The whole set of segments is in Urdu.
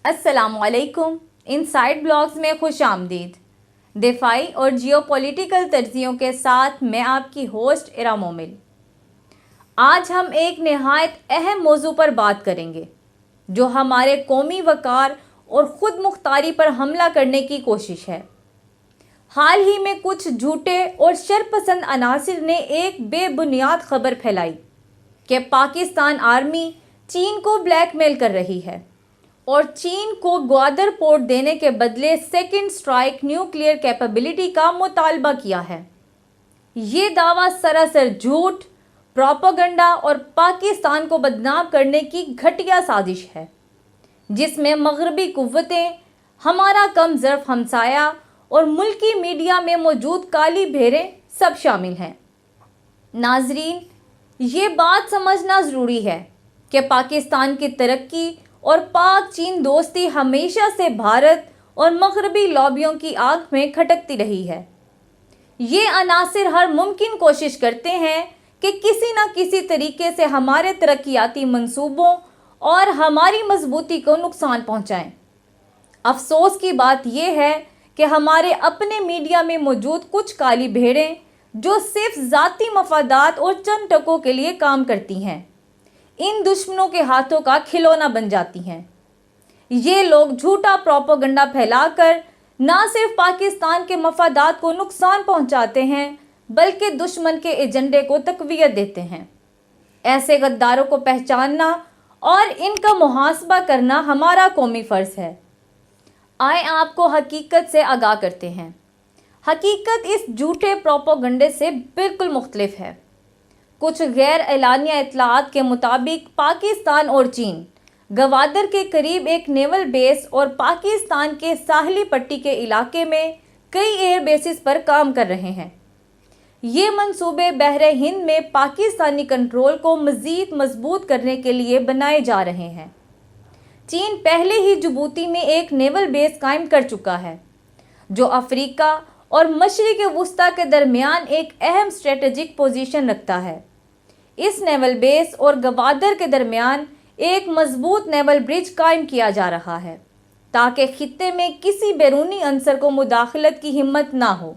السلام علیکم۔ انسائٹ بلاگز میں خوش آمدید۔ دفاعی اور جیو پولیٹیکل تجزیوں کے ساتھ میں آپ کی ہوسٹ ارا مومل۔ آج ہم ایک نہایت اہم موضوع پر بات کریں گے جو ہمارے قومی وقار اور خود مختاری پر حملہ کرنے کی کوشش ہے۔ حال ہی میں کچھ جھوٹے اور شرپسند عناصر نے ایک بے بنیاد خبر پھیلائی کہ پاکستان آرمی چین کو بلیک میل کر رہی ہے اور چین کو گوادر پورٹ دینے کے بدلے سیکنڈ سٹرائک نیوکلیئر کیپیبلٹی کا مطالبہ کیا ہے۔ یہ دعویٰ سراسر جھوٹ، پروپیگنڈا اور پاکستان کو بدنام کرنے کی گھٹیا سازش ہے جس میں مغربی قوتیں، ہمارا کم ظرف ہمسایہ اور ملکی میڈیا میں موجود کالی بھیڑیں سب شامل ہیں۔ ناظرین، یہ بات سمجھنا ضروری ہے کہ پاکستان کی ترقی اور پاک چین دوستی ہمیشہ سے بھارت اور مغربی لابیوں کی آنکھ میں کھٹکتی رہی ہے۔ یہ عناصر ہر ممکن کوشش کرتے ہیں کہ کسی نہ کسی طریقے سے ہمارے ترقیاتی منصوبوں اور ہماری مضبوطی کو نقصان پہنچائیں۔ افسوس کی بات یہ ہے کہ ہمارے اپنے میڈیا میں موجود کچھ کالی بھیڑیں جو صرف ذاتی مفادات اور چند ٹکوں کے لیے کام کرتی ہیں، ان دشمنوں کے ہاتھوں کا کھلونا بن جاتی ہیں۔ یہ لوگ جھوٹا پروپیگنڈا پھیلا کر نہ صرف پاکستان کے مفادات کو نقصان پہنچاتے ہیں بلکہ دشمن کے ایجنڈے کو تقویت دیتے ہیں۔ ایسے غداروں کو پہچاننا اور ان کا محاسبہ کرنا ہمارا قومی فرض ہے۔ آئیں آپ کو حقیقت سے آگاہ کرتے ہیں۔ حقیقت اس جھوٹے پروپیگنڈے سے بالکل مختلف ہے۔ کچھ غیر اعلانیہ اطلاعات کے مطابق پاکستان اور چین گوادر کے قریب ایک نیول بیس اور پاکستان کے ساحلی پٹی کے علاقے میں کئی ایئر بیسز پر کام کر رہے ہیں۔ یہ منصوبے بحر ہند میں پاکستانی کنٹرول کو مزید مضبوط کرنے کے لیے بنائے جا رہے ہیں۔ چین پہلے ہی جبوتی میں ایک نیول بیس قائم کر چکا ہے جو افریقہ اور مشرق وسطیٰ کے درمیان ایک اہم اسٹریٹجک پوزیشن رکھتا ہے۔ اس نیول بیس اور گوادر کے درمیان ایک مضبوط نیول برج قائم کیا جا رہا ہے تاکہ خطے میں کسی بیرونی عنصر کو مداخلت کی ہمت نہ ہو۔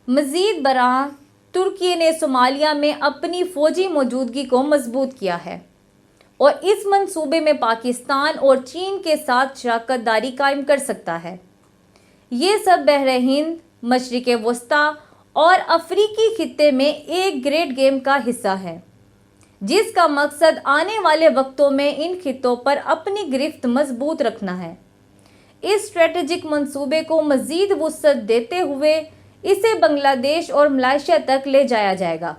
مزید برآں، ترکی نے صومالیہ میں اپنی فوجی موجودگی کو مضبوط کیا ہے اور اس منصوبے میں پاکستان اور چین کے ساتھ شراکت داری قائم کر سکتا ہے۔ یہ سب بحر ہند، مشرق وسطیٰ اور افریقی خطے میں ایک گریٹ گیم کا حصہ ہے جس کا مقصد آنے والے وقتوں میں ان خطوں پر اپنی گرفت مضبوط رکھنا ہے۔ اس اسٹریٹجک منصوبے کو مزید وسعت دیتے ہوئے اسے بنگلہ دیش اور ملائیشیا تک لے جایا جائے گا۔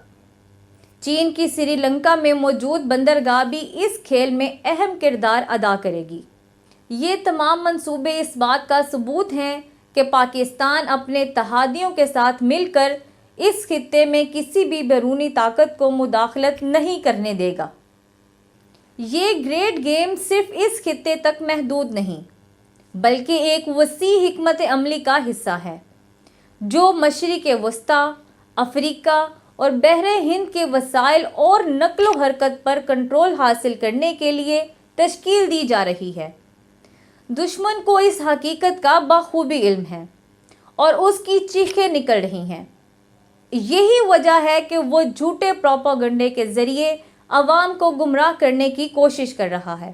چین کی سری لنکا میں موجود بندرگاہ بھی اس کھیل میں اہم کردار ادا کرے گی۔ یہ تمام منصوبے اس بات کا ثبوت ہیں کہ پاکستان اپنے اتحادیوں کے ساتھ مل کر اس خطے میں کسی بھی بیرونی طاقت کو مداخلت نہیں کرنے دے گا۔ یہ گریٹ گیم صرف اس خطے تک محدود نہیں بلکہ ایک وسیع حکمت عملی کا حصہ ہے جو مشرق وسطیٰ، افریقہ اور بحر ہند کے وسائل اور نقل و حرکت پر کنٹرول حاصل کرنے کے لیے تشکیل دی جا رہی ہے۔ دشمن کو اس حقیقت کا بخوبی علم ہے اور اس کی چیخیں نکل رہی ہیں۔ یہی وجہ ہے کہ وہ جھوٹے پروپیگنڈے کے ذریعے عوام کو گمراہ کرنے کی کوشش کر رہا ہے،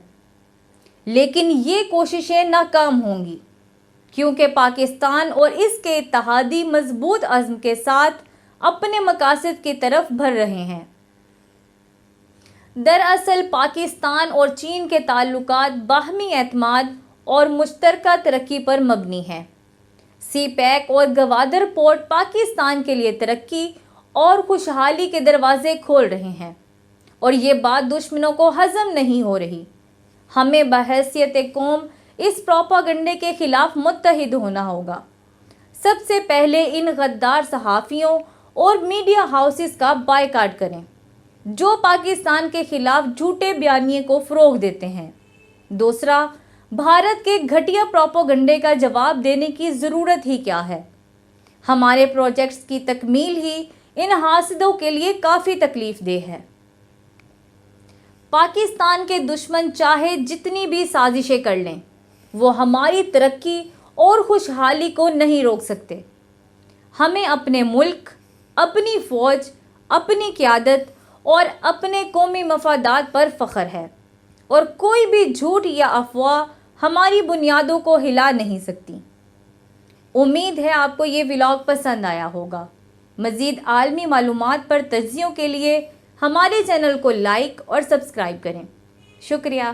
لیکن یہ کوششیں ناکام ہوں گی کیونکہ پاکستان اور اس کے اتحادی مضبوط عزم کے ساتھ اپنے مقاصد کی طرف بڑھ رہے ہیں۔ دراصل پاکستان اور چین کے تعلقات باہمی اعتماد اور مشترکہ ترقی پر مبنی ہیں۔ سی پیک اور گوادر پورٹ پاکستان کے لیے ترقی اور خوشحالی کے دروازے کھول رہے ہیں اور یہ بات دشمنوں کو ہضم نہیں ہو رہی۔ ہمیں بحیثیت قوم اس پروپیگنڈے کے خلاف متحد ہونا ہوگا۔ سب سے پہلے ان غدار صحافیوں اور میڈیا ہاؤسز کا بائیکاٹ کریں جو پاکستان کے خلاف جھوٹے بیانیے کو فروغ دیتے ہیں۔ دوسرا، بھارت کے گھٹیا پروپیگنڈے کا جواب دینے کی ضرورت ہی کیا ہے؟ ہمارے پروجیکٹس کی تکمیل ہی ان حاسدوں کے لیے کافی تکلیف دہ ہے۔ پاکستان کے دشمن چاہے جتنی بھی سازشیں کر لیں، وہ ہماری ترقی اور خوشحالی کو نہیں روک سکتے۔ ہمیں اپنے ملک، اپنی فوج، اپنی قیادت اور اپنے قومی مفادات پر فخر ہے، اور کوئی بھی جھوٹ یا افواہ ہماری بنیادوں کو ہلا نہیں سکتی۔ امید ہے آپ کو یہ ولاگ پسند آیا ہوگا۔ مزید عالمی معلومات پر تجزیوں کے لیے ہمارے چینل کو لائک اور سبسکرائب کریں۔ شکریہ۔